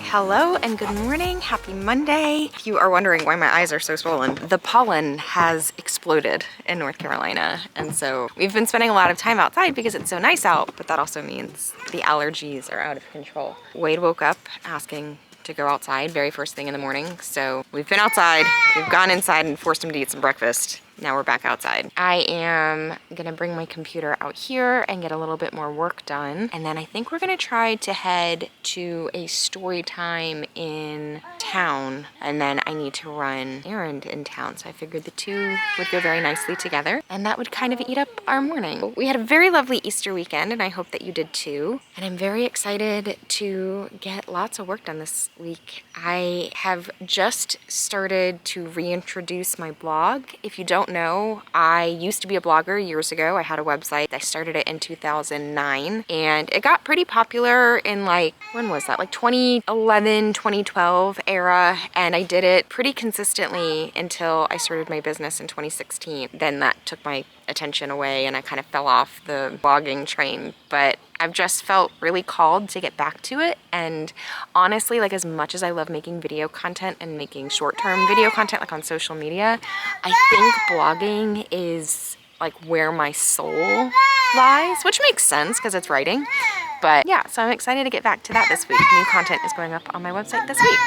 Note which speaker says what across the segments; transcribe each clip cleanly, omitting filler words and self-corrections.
Speaker 1: Hello and good morning, happy Monday. If you are wondering why my eyes are so swollen, the pollen has exploded in North Carolina. And so we've been spending a lot of time outside because it's so nice out, but that also means the allergies are out of control. Wade woke up asking to go outside very first thing in the morning. So we've been outside, we've gone inside and forced him to eat some breakfast. Now we're back outside. I am gonna bring my computer out here and get a little bit more work done. And then I think we're gonna try to head to a story time in town. And then I need to run an errand in town. So I figured the two would go very nicely together. And that would kind of eat up our morning. We had a very lovely Easter weekend and I hope that you did too. And I'm very excited to get lots of work done this week. I have just started to reintroduce my blog. If you don't know, I used to be a blogger years ago. I had a website. I started it in 2009 and it got pretty popular in like, when was that? Like 2011, 2012 era. And I did it pretty consistently until I started my business in 2016. Then that took my attention away and I kind of fell off the blogging train. But I've just felt really called to get back to it. And honestly, like as much as I love making video content and making short-term video content like on social media, I think blogging is like where my soul lies, which makes sense because it's writing. But yeah, so I'm excited to get back to that this week. New content is going up on my website this week.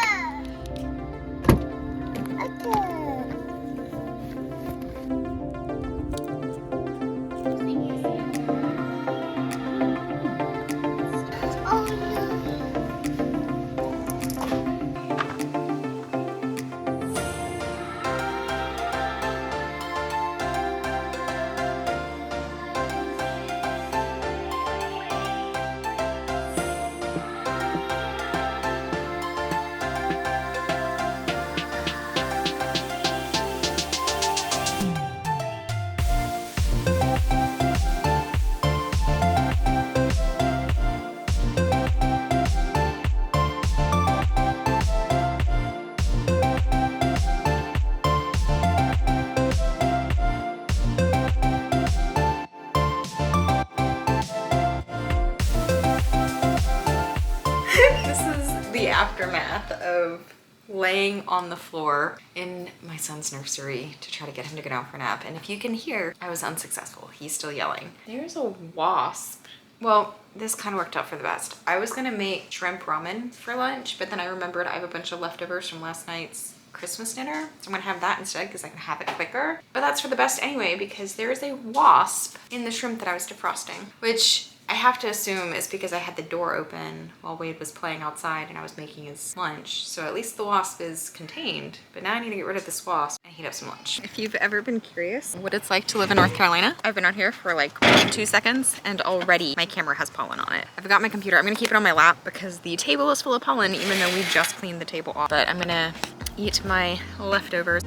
Speaker 1: Aftermath of laying on the floor in my son's nursery to try to get him to go down for a nap. And if you can hear, I was unsuccessful. He's still yelling. There's a wasp. Well, this kind of worked out for the best. I was gonna make shrimp ramen for lunch, but then I remembered I have a bunch of leftovers from last night's Christmas dinner. So I'm gonna have that instead because I can have it quicker. But that's for the best anyway because there is a wasp in the shrimp that I was defrosting, which I have to assume is because I had the door open while Wade was playing outside and I was making his lunch. So at least the wasp is contained, but now I need to get rid of this wasp and heat up some lunch. If you've ever been curious what it's like to live in North Carolina, I've been out here for like 2 seconds and already my camera has pollen on it. I've got my computer, I'm gonna keep it on my lap because the table is full of pollen even though we just cleaned the table off. But I'm gonna eat my leftovers.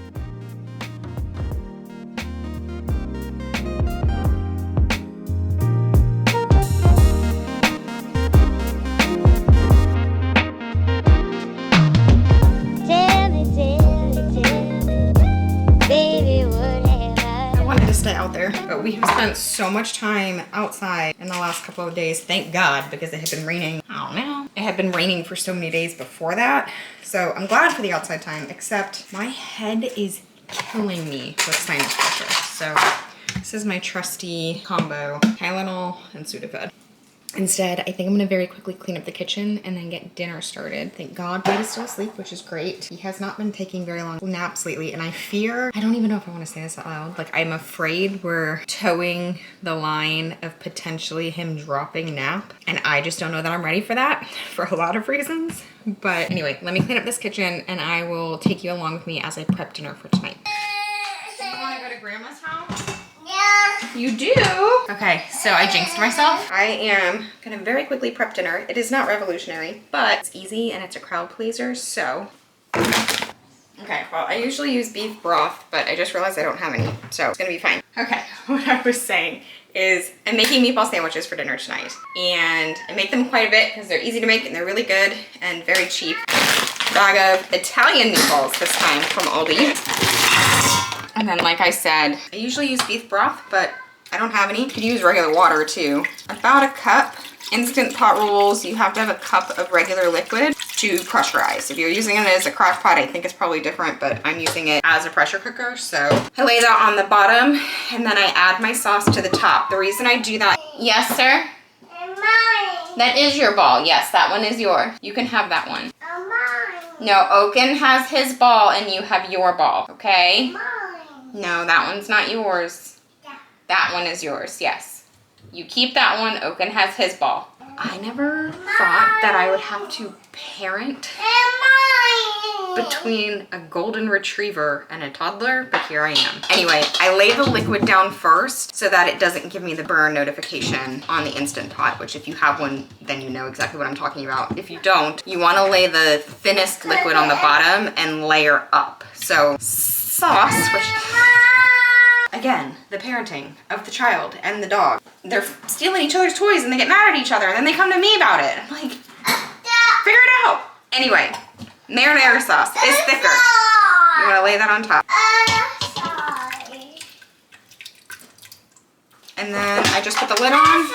Speaker 1: Stay out there, but we have spent so much time outside in the last couple of days, thank God, because it had been raining. I don't know. It had been raining for so many days before that, so I'm glad for the outside time, except my head is killing me with sinus pressure. So this is my trusty combo, Tylenol and Sudafed. Instead, I think I'm gonna very quickly clean up the kitchen and then get dinner started. Thank God Wade is still asleep, which is great. He has not been taking very long naps lately, and I fear, I don't even know if I wanna say this out loud, like I'm afraid we're towing the line of potentially him dropping nap, and I just don't know that I'm ready for that for a lot of reasons. But anyway, let me clean up this kitchen and I will take you along with me as I prep dinner for tonight. You wanna go to Grandma's house? Yeah. You do? Okay, so I jinxed myself. I am gonna very quickly prep dinner. It is not revolutionary, but it's easy and it's a crowd pleaser, so. Okay, well, I usually use beef broth, but I just realized I don't have any, so it's gonna be fine. Okay, what I was saying is I'm making meatball sandwiches for dinner tonight. And I make them quite a bit because they're easy to make and they're really good and very cheap. Bag of Italian meatballs this time from Aldi. And then, like I said, I usually use beef broth, but I don't have any. You could use regular water too. About a cup. Instant Pot rules, you have to have a cup of regular liquid to pressurize. If you're using it as a crock pot, I think it's probably different, but I'm using it as a pressure cooker. So I lay that on the bottom and then I add my sauce to the top. The reason I do that, yes, sir? Mine. That is your ball. Yes, that one is yours. You can have that one. Mine. No, Oaken has his ball and you have your ball, okay? Mine. No, that one's not yours. Yeah. That one is yours, yes. You keep that one, Oaken has his ball. I never thought that I would have to parent between a golden retriever and a toddler, but here I am. Anyway, I lay the liquid down first so that it doesn't give me the burn notification on the Instant Pot, which if you have one, then you know exactly what I'm talking about. If you don't, you wanna lay the thinnest liquid on the bottom and layer up. So sauce, which, again, the parenting of the child and the dog. They're stealing each other's toys and they get mad at each other and then they come to me about it. I'm like, figure it out. Anyway, marinara sauce is thicker. You wanna lay that on top. And then I just put the lid on.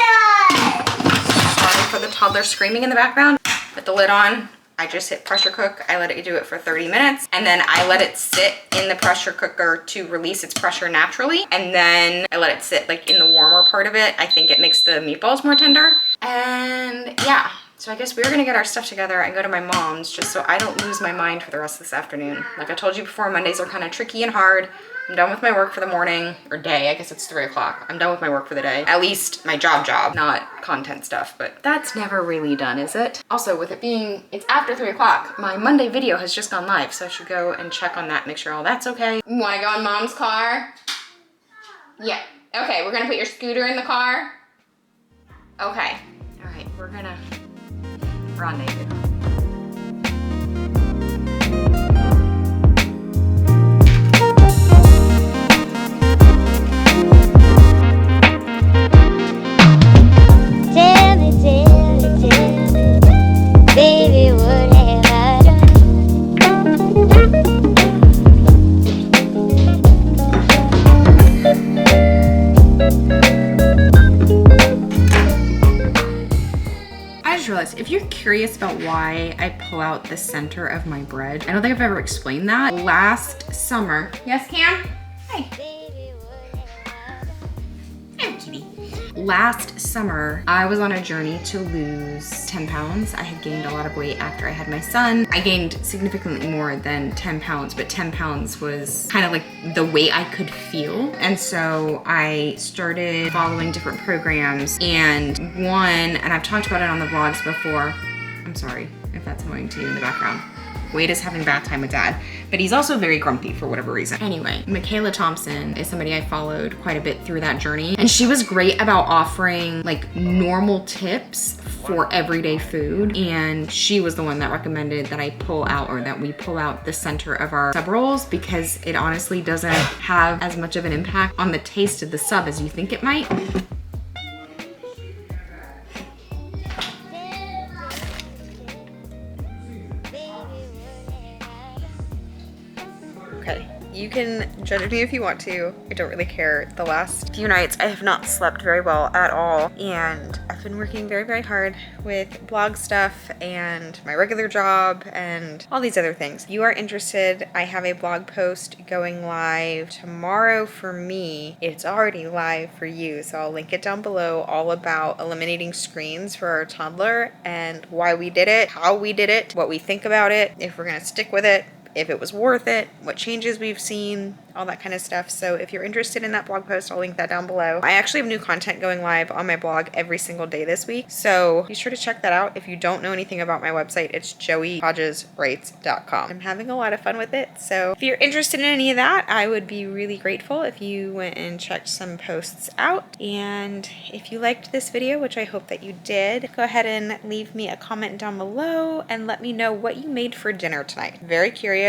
Speaker 1: Sorry for the toddler screaming in the background. Put the lid on. I just hit pressure cook. I let it do it for 30 minutes and then I let it sit in the pressure cooker to release its pressure naturally. And then I let it sit like in the warmer part of it. I think it makes the meatballs more tender. And yeah, so I guess we're gonna get our stuff together and go to my mom's just so I don't lose my mind for the rest of this afternoon. Like I told you before, Mondays are kind of tricky and hard. I'm done with my work for the morning, or day, I guess it's 3 o'clock. I'm done with my work for the day. At least my job, not content stuff, but that's never really done, is it? Also, with it being, it's after 3 o'clock, my Monday video has just gone live, so I should go and check on that, make sure all that's okay. You wanna go in Mom's car? Yeah, okay, we're gonna put your scooter in the car? Okay, all right, we're gonna rendezvous.
Speaker 2: Baby, what have I done?
Speaker 1: I just realized, if you're curious about why I pull out the center of my bread, I don't think I've ever explained that. Last summer, yes, Cam? Hi. Hey, kitty. Last summer, I was on a journey to lose 10 pounds. I had gained a lot of weight after I had my son. I gained significantly more than 10 pounds, but 10 pounds was kind of like the weight I could feel. And so I started following different programs, and I've talked about it on the vlogs before. I'm sorry if that's annoying to you in the background. Wade is having bath time with Dad, but he's also very grumpy for whatever reason. Anyway, Michaela Thompson is somebody I followed quite a bit through that journey, and she was great about offering like normal tips for everyday food, and she was the one that recommended that I pull out, or that we pull out, the center of our sub rolls, because it honestly doesn't have as much of an impact on the taste of the sub as you think it might. You can judge me if you want to. I don't really care. The last few nights I have not slept very well at all, and I've been working very, very hard with blog stuff and my regular job and all these other things. If you are interested, I have a blog post going live tomorrow for me. It's already live for you, so I'll link it down below, all about eliminating screens for our toddler and why we did it, how we did it, what we think about it, if we're gonna stick with it, if it was worth it, what changes we've seen, all that kind of stuff. So if you're interested in that blog post, I'll link that down below. I actually have new content going live on my blog every single day this week, so be sure to check that out. If you don't know anything about my website, it's joeyhodgeswrites.com. I'm having a lot of fun with it, so if you're interested in any of that, I would be really grateful if you went and checked some posts out. And if you liked this video, which I hope that you did, go ahead and leave me a comment down below and let me know what you made for dinner tonight. Very curious.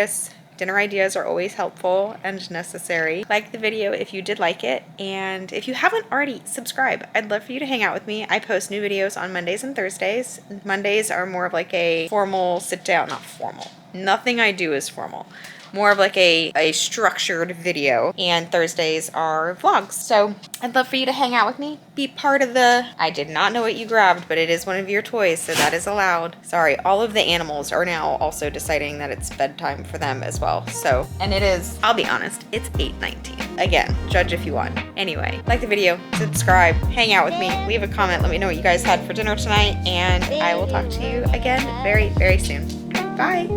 Speaker 1: Dinner ideas are always helpful and necessary. Like the video if you did like it, and if you haven't already, subscribe. I'd love for you to hang out with me. I post new videos on Mondays and Thursdays. Mondays are more of like a formal sit down, not formal. Nothing I do is formal. More of like a structured video, and Thursdays are vlogs. So I'd love for you to hang out with me, be part of the, I did not know what you grabbed, but it is one of your toys, so that is allowed. Sorry, all of the animals are now also deciding that it's bedtime for them as well. So, and it is, I'll be honest, it's 8:19. Again, judge if you want. Anyway, like the video, subscribe, hang out with me, leave a comment, let me know what you guys had for dinner tonight, and I will talk to you again very, very soon. Bye.